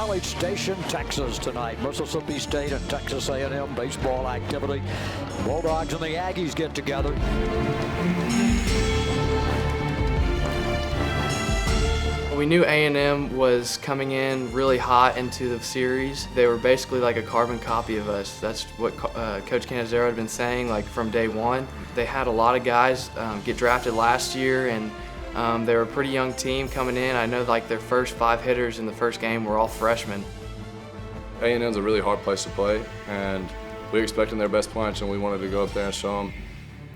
College Station, Texas tonight. Mississippi State and Texas A&M baseball activity. Bulldogs and the Aggies get together. We knew A&M was coming in really hot into the series. They were basically like a carbon copy of us. That's what Coach Cannizzaro had been saying like from day one. They had a lot of guys get drafted last year, and they were a pretty young team coming in. I know like their first 5 hitters in the first game were all freshmen. A&M's a really hard place to play, and we were expecting their best punch, and we wanted to go up there and show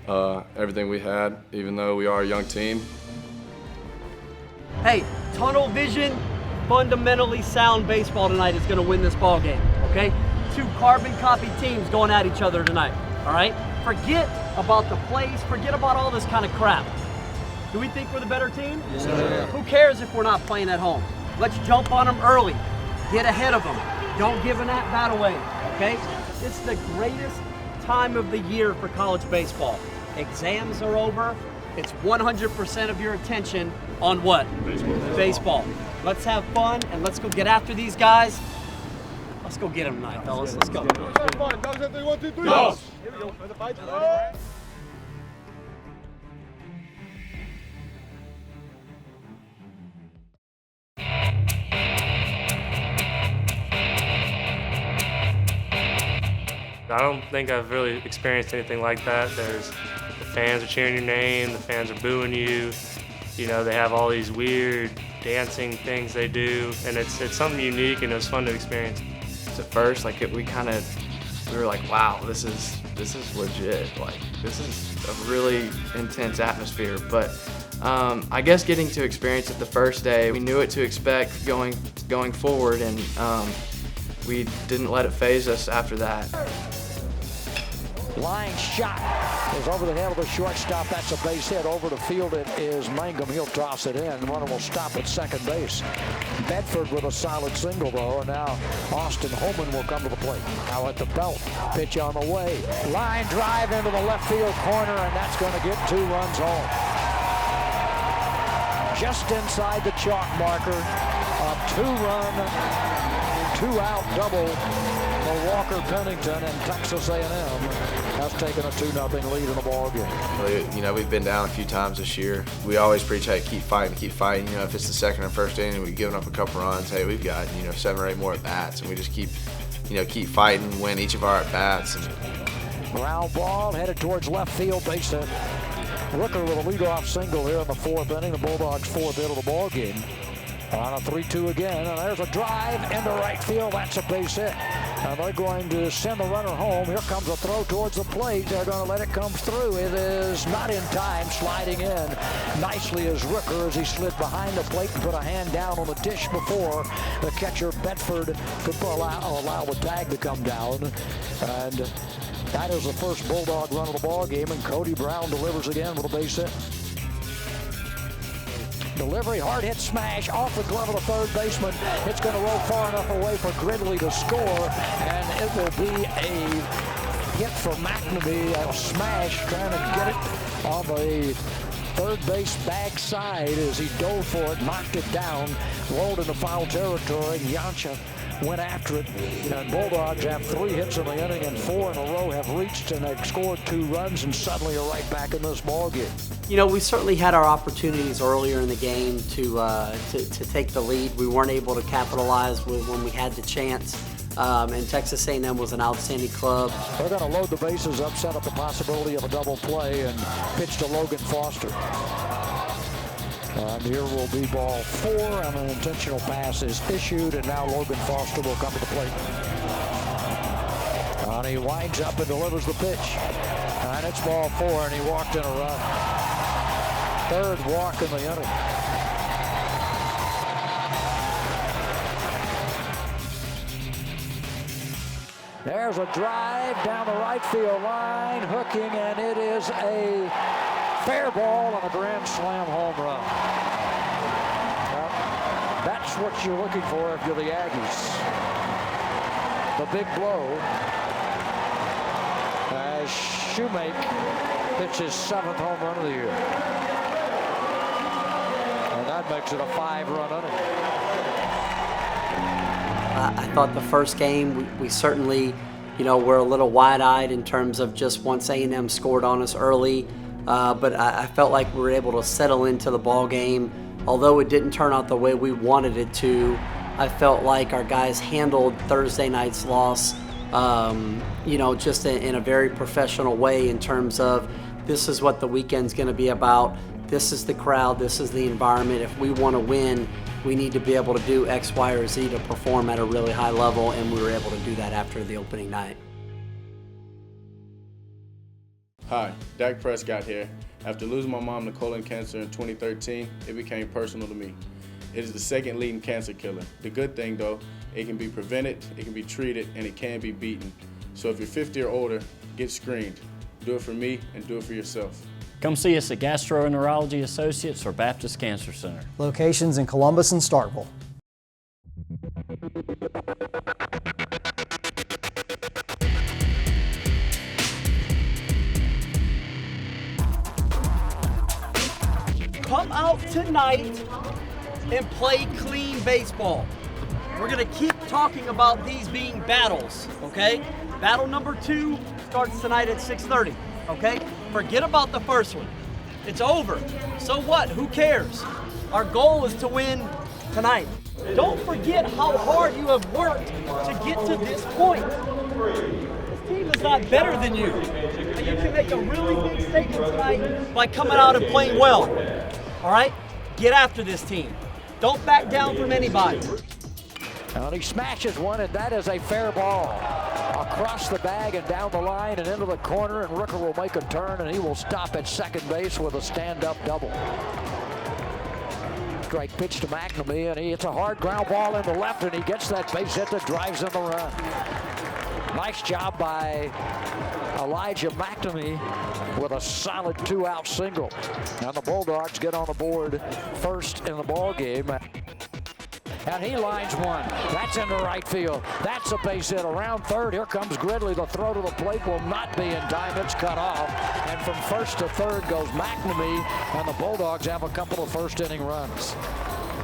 them everything we had, even though we are a young team. Hey, tunnel vision, fundamentally sound baseball tonight is going to win this ball game, okay? 2 carbon copy teams going at each other tonight, all right? Forget about the plays, forget about all this kind of crap. Do we think we're the better team? Yes, sir. Who cares if we're not playing at home? Let's jump on them early, get ahead of them. Don't give an at-bat away, okay? It's the greatest time of the year for college baseball. Exams are over. It's 100% of your attention on what? Baseball. Let's have fun and let's go get after these guys. Let's go get them tonight, fellas. Let's go. Go! Here we go. For the fight. I don't think I've really experienced anything like that. The fans are cheering your name, the fans are booing you. You know, they have all these weird dancing things they do, and it's something unique, and it was fun to experience. At first, like we were like, wow, this is legit. Like this is a really intense atmosphere. But I guess getting to experience it the first day, we knew what to expect going forward, and we didn't let it faze us after that. Line shot is over the head of the shortstop. That's a base hit. Over the field it is Mangum. He'll toss it in. Runner will stop at second base. Bedford with a solid single though, and now Austin Holman will come to the plate. Now at the belt, pitch on the way. Line drive into the left field corner, and that's going to get 2 runs home. Just inside the chalk marker, a 2-run, 2-out double for Walker Pennington, and Texas A&M has taken a 2-0 lead in the ball game. You know, we've been down a few times this year. We always preach, hey, keep fighting. You know, if it's the second or first inning, we've given up a couple runs. Hey, we've got 7 or 8 more at bats, and we just keep fighting, win each of our at bats. Ground ball headed towards left field, base hit. Rooker with a leadoff single here in the 4th inning. The Bulldogs' 4th hit of the ball game. On a 3-2 again, and there's a drive into right field. That's a base hit. And they're going to send the runner home. Here comes a throw towards the plate. They're going to let it come through. It is not in time, sliding in nicely as Rooker as he slid behind the plate and put a hand down on the dish before the catcher Bedford could allow the tag to come down. And that is the first Bulldog run of the ball game, and Cody Brown delivers again with a base hit. Delivery, hard hit smash off the glove of the third baseman. It's going to roll far enough away for Gridley to score, and it will be a hit for McNamee, a smash trying to get it on the third base bag side as he dove for it, knocked it down, rolled into foul territory. Yancha went after it, and Bulldogs have 3 hits in the inning, and 4 in a row have reached, and they've scored 2 runs, and suddenly are right back in this ball game. You know, we certainly had our opportunities earlier in the game to take the lead. We weren't able to capitalize when we had the chance. And Texas A&M was an outstanding club. They're going to load the bases up, set up the possibility of a double play, and pitch to Logan Foster. And here will be ball 4, and an intentional pass is issued, and now Logan Foster will come to the plate. And he winds up and delivers the pitch. And it's ball 4, and he walked in a run. 3rd walk in the inning. There's a drive down the right field line, hooking, and it is a fair ball and a grand slam home run. Well, that's what you're looking for if you're the Aggies. The big blow as Shoemake hits his 7th home run of the year. And that makes it a 5-run inning. I thought the first game we certainly, were a little wide-eyed in terms of just once A&M scored on us early, but I felt like we were able to settle into the ball game. Although it didn't turn out the way we wanted it to, I felt like our guys handled Thursday night's loss, just in a very professional way in terms of this is what the weekend's going to be about. This is the crowd, this is the environment. If we want to win, we need to be able to do X, Y, or Z to perform at a really high level, and we were able to do that after the opening night. Hi, Dak Prescott here. After losing my mom to colon cancer in 2013, it became personal to me. It is the second leading cancer killer. The good thing though, it can be prevented, it can be treated, and it can be beaten. So if you're 50 or older, get screened. Do it for me and do it for yourself. Come see us at Gastroenterology Associates or Baptist Cancer Center. Locations in Columbus and Starkville. Come out tonight and play clean baseball. We're gonna keep talking about these being battles, okay? Battle number 2 starts tonight at 6:30, okay? Forget about the first one. It's over. So what? Who cares? Our goal is to win tonight. Don't forget how hard you have worked to get to this point. This team is not better than you. And you can make a really big statement tonight by coming out and playing well. All right? Get after this team. Don't back down from anybody. And he smashes one, and that is a fair ball. Across the bag and down the line and into the corner, and Rooker will make a turn, and he will stop at second base with a stand-up double. Strike pitch to McNamee, and it's a hard ground ball in the left, and he gets that base hit that drives in the run. Nice job by Elijah McNamee with a solid 2-out single. And the Bulldogs get on the board first in the ball game. And he lines one. That's into right field. That's a base hit around third. Here comes Gridley. The throw to the plate will not be in time. It's cut off. And from first to third goes McNamee, and the Bulldogs have a couple of first inning runs.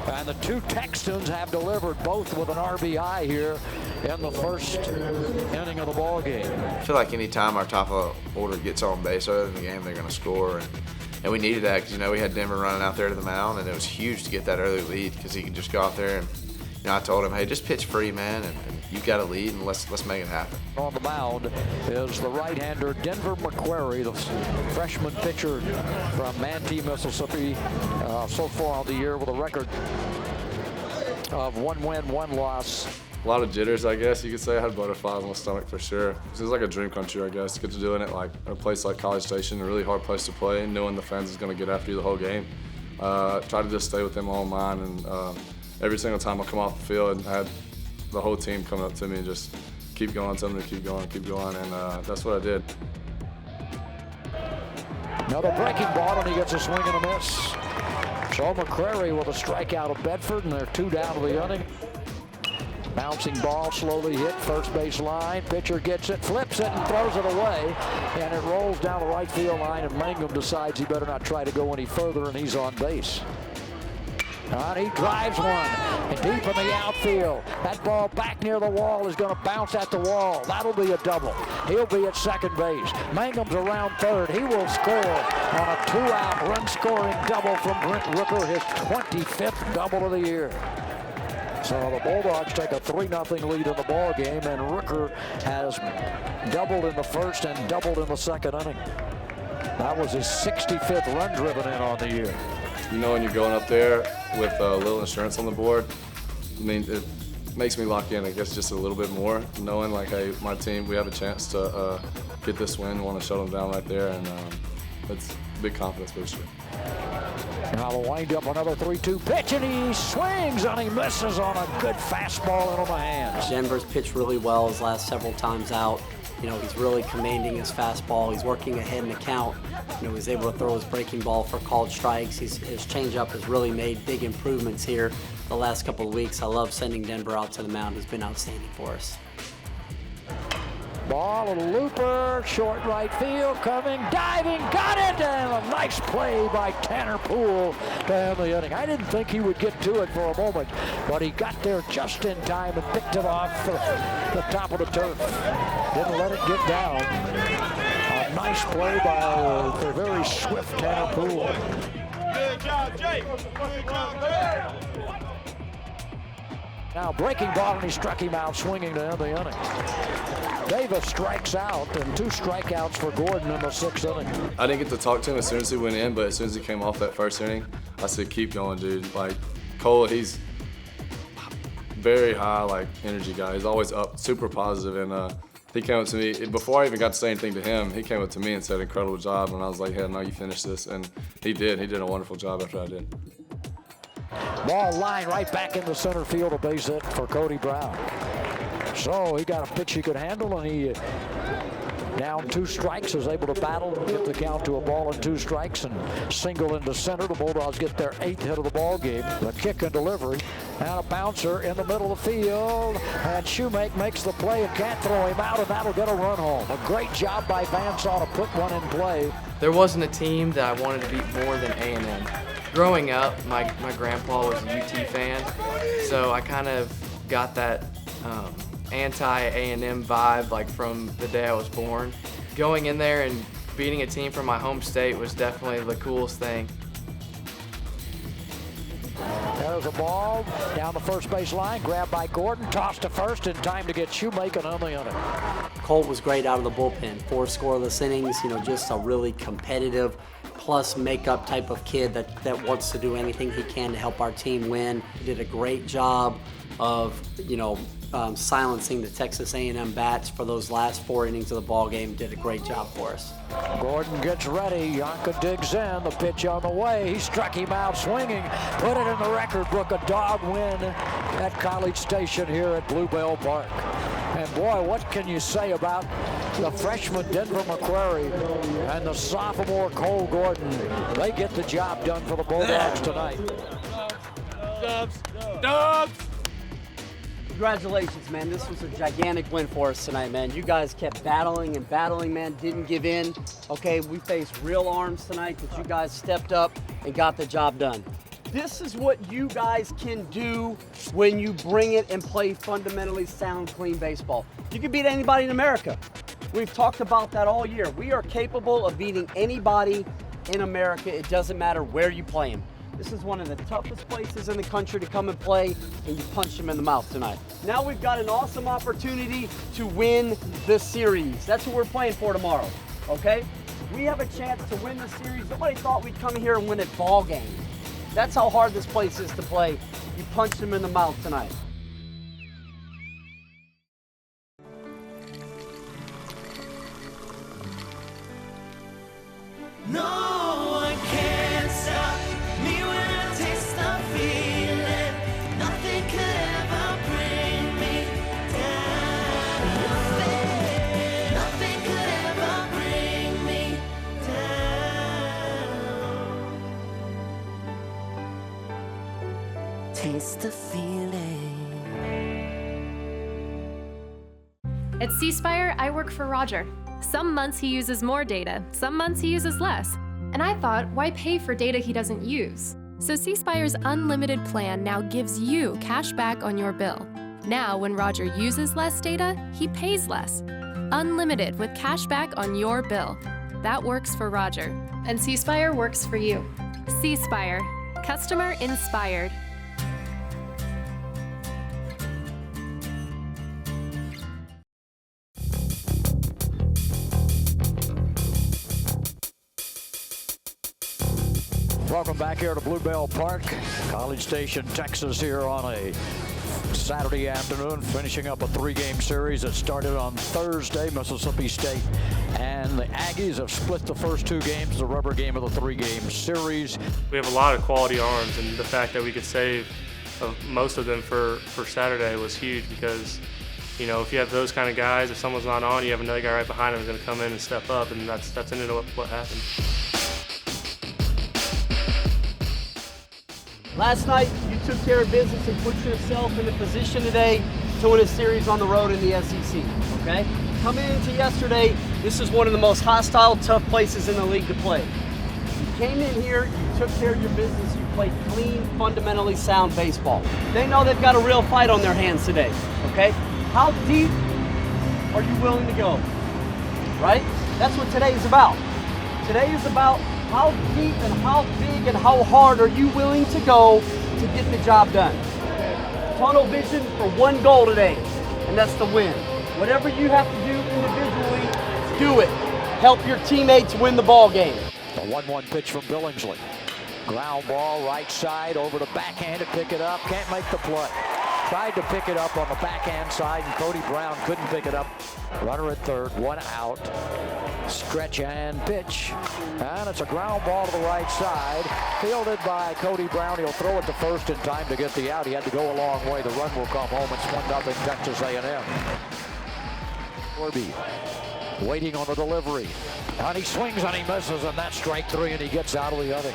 And the two Texans have delivered, both with an RBI here in the first inning of the ball game. I feel like any time our top order gets on base early in the game, they're going to score. And we needed that because, we had Denver running out there to the mound, and it was huge to get that early lead because he could just go out there and, I told him, hey, just pitch free, man, and you've got a lead, and let's make it happen. On the mound is the right-hander Denver McQuarrie, the freshman pitcher from Manatee, Mississippi, so far on the year with a record of 1 win, 1 loss. A lot of jitters, I guess you could say. I had butterflies in my stomach for sure. It was like a dream come true, I guess. Get to doing it like a place like College Station, a really hard place to play, knowing the fans is going to get after you the whole game. Try to just stay with them all in mind, and every single time I come off the field, and I had the whole team coming up to me and just keep going, tell them to keep going, and that's what I did. Another breaking ball, and he gets a swing and a miss. So McQuarrie with a strikeout of Bedford, and they're 2 down to the inning. Bouncing ball, slowly hit first base line. Pitcher gets it, flips it, and throws it away. And it rolls down the right field line, and Mangum decides he better not try to go any further, and he's on base. And he drives one, and deep in the outfield. That ball back near the wall is going to bounce at the wall. That'll be a double. He'll be at second base. Mangum's around third. He will score on a 2-out run-scoring double from Brent Rooker, his 25th double of the year. So the Bulldogs take a 3-0 lead in the ball game, and Rooker has doubled in the first and doubled in the second inning. That was his 65th run driven in on the year. When you're going up there with a little insurance on the board, it makes me lock in, I guess, just a little bit more, knowing like, hey, my team, we have a chance to get this win, want to shut them down right there, and it's a big confidence booster. Now the wind up, another 3-2 pitch, and he swings and he misses on a good fastball into the hands. Denver's pitched really well his last several times out. He's really commanding his fastball. He's working ahead in the count. He's able to throw his breaking ball for called strikes. His changeup has really made big improvements here the last couple of weeks. I love sending Denver out to the mound. He's been outstanding for us. Ball, a looper, short right field, coming, diving, got it, and a nice play by Tanner Poole to end the inning. I didn't think he would get to it for a moment, but he got there just in time and picked it off the top of the turf. Didn't let it get down. A nice play by the very swift Tanner Poole. Good job, Jake. Good job, man. Now breaking ball, and he struck him out swinging to end the inning. Davis strikes out, and 2 strikeouts for Gordon in the 6th inning. I didn't get to talk to him as soon as he went in, but as soon as he came off that first inning, I said, keep going, dude. Like, Cole, he's very high, like, energy guy. He's always up, super positive, and he came up to me, before I even got to say anything to him, he came up to me and said, incredible job, and I was like, yeah, no, you finished this, and he did. He did a wonderful job after I did. Ball line right back in the center field, a base hit for Cody Brown. So he got a pitch he could handle, and he down 2 strikes, is able to battle, get the count to a ball and 2 strikes, and single into center. The Bulldogs get their 8th hit of the ball game. The kick and delivery, and a bouncer in the middle of the field, and Shoemake makes the play and can't throw him out, and that'll get a run home. A great job by Vansaw to put one in play. There wasn't a team that I wanted to beat more than A&M. Growing up, my grandpa was a UT fan, so I kind of got that anti-A&M vibe like from the day I was born. Going in there and beating a team from my home state was definitely the coolest thing. There's a ball down the first base line, grabbed by Gordon, tossed to first in time to get Shoemaker on the inning. Colt was great out of the bullpen. 4 scoreless innings, just a really competitive plus makeup type of kid that wants to do anything he can to help our team win. He did a great job of, silencing the Texas A&M bats for those last 4 innings of the ball game. Did a great job for us. Gordon gets ready. Yonka digs in. The pitch on the way. He struck him out swinging. Put it in the record book. A dog win at College Station here at Bluebell Park. And boy, what can you say about the freshman Denver McQuarrie and the sophomore Cole Gordon? They get the job done for the Bulldogs tonight. Dubs. Congratulations, man. This was a gigantic win for us tonight, man. You guys kept battling and battling, man. Didn't give in. Okay, we faced real arms tonight, but you guys stepped up and got the job done. This is what you guys can do when you bring it and play fundamentally sound, clean baseball. You can beat anybody in America. We've talked about that all year. We are capable of beating anybody in America. It doesn't matter where you play them. This is one of the toughest places in the country to come and play, and you punched them in the mouth tonight. Now we've got an awesome opportunity to win the series. That's what we're playing for tomorrow, okay? We have a chance to win the series. Nobody thought we'd come here and win a ball game. That's how hard this place is to play. You punched them in the mouth tonight. No one can stop me when I taste the feeling. Nothing could ever bring me down. Nothing could ever bring me down. Taste the feeling. At C Spire, I work for Roger. Some months he uses more data, some months he uses less. And I thought, why pay for data he doesn't use? So C Spire's unlimited plan now gives you cash back on your bill. Now, when Roger uses less data, he pays less. Unlimited with cash back on your bill. That works for Roger. And C Spire works for you. C Spire, customer inspired. Welcome back here to Bluebell Park, College Station, Texas, here on a Saturday afternoon, finishing up a 3-game series that started on Thursday. Mississippi State and the Aggies have split the first 2 games, the rubber game of the 3-game series. We have a lot of quality arms, and the fact that we could save most of them for Saturday was huge because, you know, if you have those kind of guys, if someone's not on, you have another guy right behind him who's going to come in and step up, and that's ended up what happened. Last night, you took care of business and put yourself in a position today to win a series on the road in the SEC, okay? coming into yesterday, this is one of the most hostile, tough places in the league to play. You came in here, you took care of your business, you played clean, fundamentally sound baseball. They know they've got a real fight on their hands today, okay? How deep are you willing to go, right? That's what today is about. Today is about how deep and how big and how hard are you willing to go to get the job done. Tunnel vision for one goal today, and that's the win. Whatever you have to do individually, do it. Help your teammates win the ball game. The 1-1 pitch from Billingsley. Ground ball, right side, over the backhand to pick it up. Can't make the play. Tried to pick it up on the backhand side, and Cody Brown couldn't pick it up. Runner at third, one out. Stretch and pitch. And it's a ground ball to the right side. Fielded by Cody Brown. He'll throw it to first in time to get the out. He had to go a long way. The run will come home. It's 1-0 Texas A&M. Corby waiting on the delivery. And he swings and he misses, and that's strike three, and he gets out of the inning.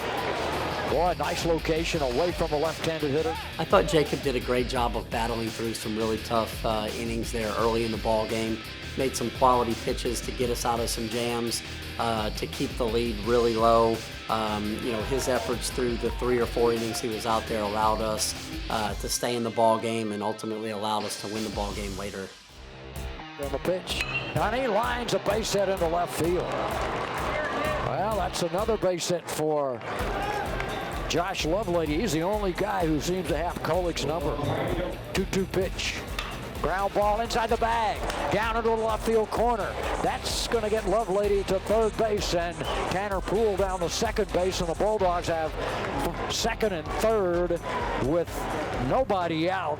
Boy, nice location away from the left-handed hitter. I thought Jacob did a great job of battling through some really tough innings there early in the ball game. Made some quality pitches to get us out of some jams, to keep the lead really low. You know, his efforts through the 3 or 4 innings he was out there allowed us to stay in the ball game and ultimately allowed us to win the ball game later. On the pitch, and he lines a base hit into left field. Well, that's another base hit for Josh Lovelady. He's the only guy who seems to have Kolik's number. 2-2 pitch. Ground ball inside the bag. Down into the left field corner. That's going to get Lovelady to third base, and Tanner Poole down to second base, and the Bulldogs have second and third with nobody out.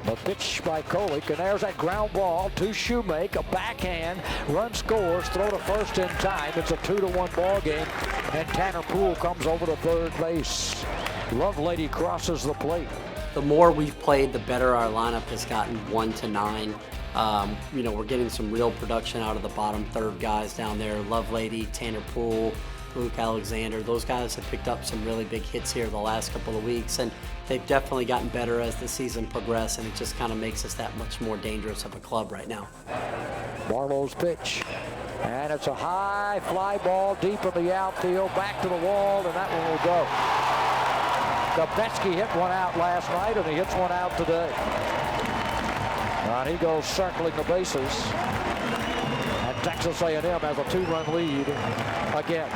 A pitch by Kolik, and there's that ground ball to Shoemake, a backhand, run scores, throw to first in time. It's a 2-1 ball game, and Tanner Poole comes over to third base. Lovelady crosses the plate. The more we've played, the better our lineup has gotten 1 to 9. You know, we're getting some real production out of the bottom third guys down there. Lovelady, Tanner Poole, Luke Alexander, those guys have picked up some really big hits here the last couple of weeks, and they've definitely gotten better as the season progressed, and it just kind of makes us that much more dangerous of a club right now. Barlow's pitch, and it's a high fly ball deep in the outfield, back to the wall, and that one will go. Kopetsky hit one out last night, and he hits one out today. And he goes circling the bases. Texas A&M has a 2-run lead again.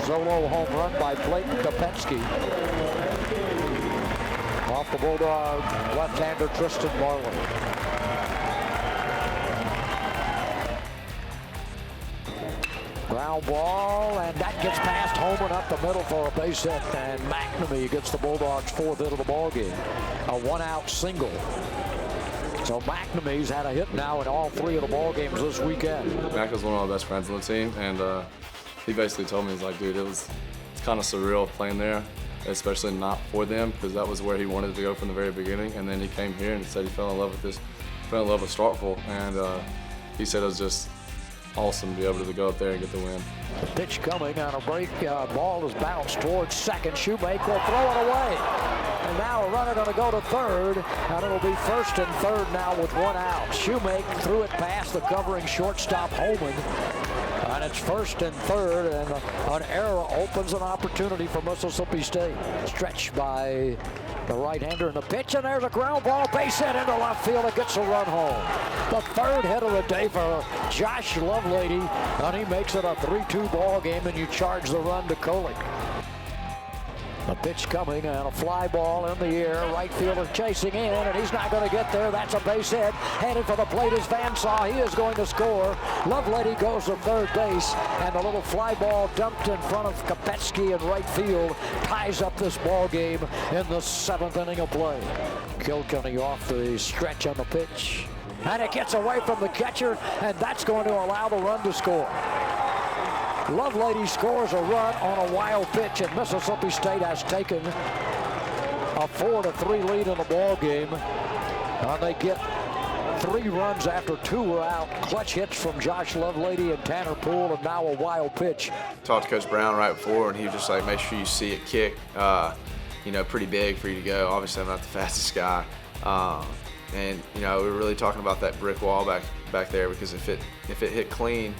Solo home run by Blake Kopetsky. Off the Bulldog left-hander Tristan Barlow. Ground ball, and that gets past home and up the middle for a base hit, and McNamee gets the Bulldogs' 4th hit of the ball game. A 1-out single. So McNamee's had a hit now in all 3 of the ball games this weekend. Mac is one of my best friends on the team, and he basically told me, he's like, dude, it's kind of surreal playing there, especially not for them, because that was where he wanted to go from the very beginning. And then he came here and said he fell in love with Starkville, and he said it was just awesome to be able to go up there and get the win. The pitch coming on a break. Ball is bounced towards second. Shoemake will throw it away. And now a runner going to go to third, and it'll be first and third now with 1 out. Shoemake threw it past the covering shortstop Holman. And it's first and third, and an error opens an opportunity for Mississippi State. Stretched by the right-hander in the pitch, and there's a ground ball, base hit into left field. It gets a run home. The 3rd hit of the day for Josh Lovelady, and he makes it a 3-2 ball game, and you charge the run to Kolik. The pitch coming, and a fly ball in the air. Right fielder chasing in, and he's not going to get there. That's a base hit. Headed for the plate is Van Saw. He is going to score. Lovelady goes to third base, and the little fly ball dumped in front of Kopetsky in right field ties up this ball game in the 7th inning of play. Kilkenny off the stretch on the pitch, and it gets away from the catcher, and that's going to allow the run to score. Lovelady scores a run on a wild pitch, and Mississippi State has taken a 4-3 lead in the ball game. And they get 3 runs after 2 were out. Clutch hits from Josh Lovelady and Tanner Poole, and now a wild pitch. Talked to Coach Brown right before, and he was just like, make sure you see it kick, you know, pretty big for you to go. Obviously, I'm not the fastest guy. And we were really talking about that brick wall back there, because if it hit clean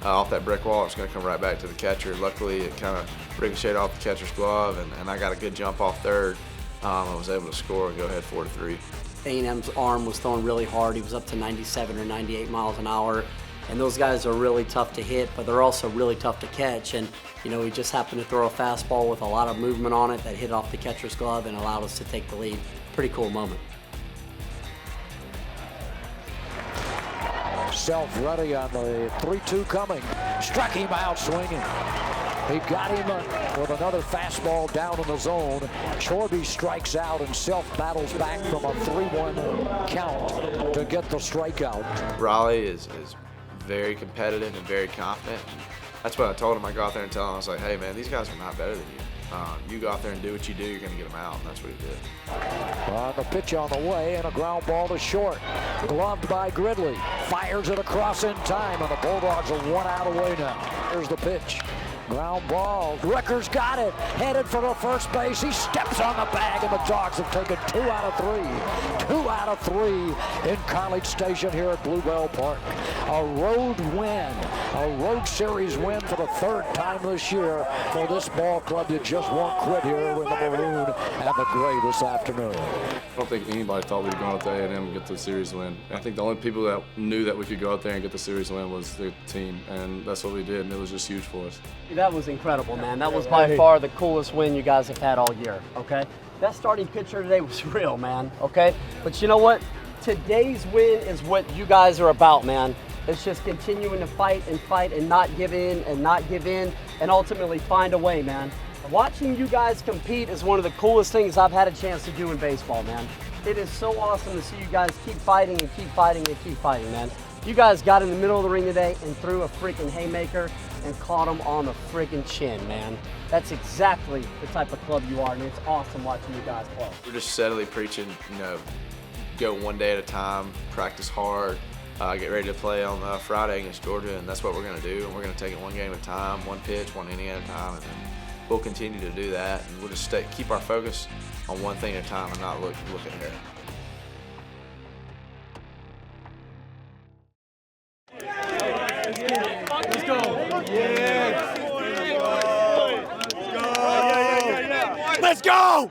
off that brick wall, it's going to come right back to the catcher. Luckily, it kind of ricocheted off the catcher's glove, and I got a good jump off third. I was able to score and go ahead 4-3. A&M's arm was throwing really hard. He was up to 97 or 98 miles an hour. And those guys are really tough to hit, but they're also really tough to catch. And, he just happened to throw a fastball with a lot of movement on it that hit off the catcher's glove and allowed us to take the lead. Pretty cool moment. Self ready on the 3-2 coming. Struck him out swinging. He got him with another fastball down in the zone. Chorby strikes out, and Self battles back from a 3-1 count to get the strikeout. Raleigh is very competitive and very confident. That's what I told him. I go out there and tell him, I was like, hey man, these guys are not better than you. You go out there and do what you do, you're going to get them out, and that's what he did. On the pitch on the way, and a ground ball to short. Gloved by Gridley. Fires it across in time, and the Bulldogs are 1 out away now. Here's the pitch. Ground ball. Ricker's got it. Headed for the first base. He steps on the bag, and the Dogs have taken 2 out of 3. 2 out of 3 in College Station here at Bluebell Park. A road win. A road series win for the 3rd time this year for this ball club that just won't quit here in the maroon and the gray this afternoon. I don't think anybody thought we'd go out to A&M and get the series win. I think the only people that knew that we could go out there and get the series win was the team, and that's what we did, and it was just huge for us. That was incredible, man. That was by far the coolest win you guys have had all year, okay? That starting pitcher today was real, man, okay? But you know what? Today's win is what you guys are about, man. It's just continuing to fight and not give in and ultimately find a way, man. Watching you guys compete is one of the coolest things I've had a chance to do in baseball, man. It is so awesome to see you guys keep fighting and keep fighting and keep fighting, man. You guys got in the middle of the ring today and threw a freaking haymaker and caught him on the freaking chin, man. That's exactly the type of club you are, and it's awesome watching you guys play. We're just steadily preaching, go one day at a time, practice hard, get ready to play on Friday against Georgia, and that's what we're going to do. And we're going to take it one game at a time, one pitch, one inning at a time, and then we'll continue to do that. And we'll just keep our focus on one thing at a time and not look ahead. Let's go. Yeah. Let's go.